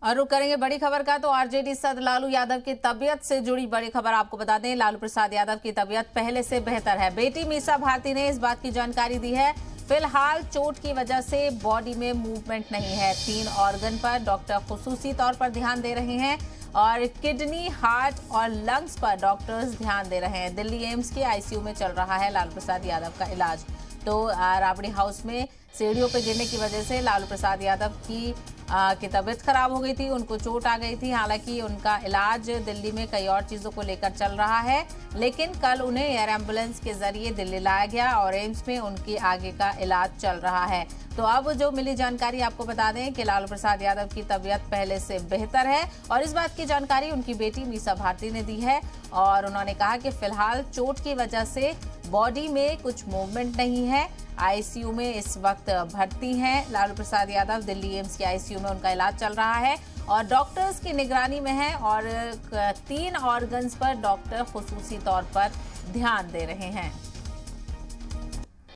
और रुक करेंगे बड़ी खबर का। तो आरजेडी सदस्य लालू यादव की तबीयत से जुड़ी बड़ी खबर आपको बता दें। लालू प्रसाद यादव की तबीयत पहले से बेहतर है। बेटी मीसा भारती ने इस बात की जानकारी दी है। फिलहाल चोट की वजह से बॉडी में मूवमेंट नहीं है। 3 ऑर्गन पर डॉक्टर खुसूसी तौर पर ध्यान दे रहे हैं और किडनी, हार्ट और लंग्स पर डॉक्टर्स ध्यान दे रहे हैं। दिल्ली एम्स के आईसीयू में चल रहा है लालू प्रसाद यादव का इलाज। तो राबड़ी हाउस में सीढ़ियों पर गिरने की वजह से लालू प्रसाद यादव की तबीयत खराब हो गई थी, उनको चोट आ गई थी। हालांकि उनका इलाज दिल्ली में कई और चीजों को लेकर चल रहा है, लेकिन कल उन्हें एयर एम्बुलेंस के जरिए दिल्ली लाया गया और एम्स में उनकी आगे का इलाज चल रहा है। तो अब जो मिली जानकारी आपको बता दें कि लालू प्रसाद यादव की तबीयत पहले से बेहतर है और इस बात की जानकारी उनकी बेटी मीसा भारती ने दी है। और उन्होंने कहा कि फिलहाल चोट की वजह से बॉडी में कुछ मूवमेंट नहीं है। आईसीयू में इस वक्त भर्ती हैं लालू प्रसाद यादव। दिल्ली एम्स के आईसीयू में उनका इलाज चल रहा है और डॉक्टर्स की निगरानी में है और 3 ऑर्गन्स पर डॉक्टर खुसूसी तौर पर ध्यान दे रहे हैं।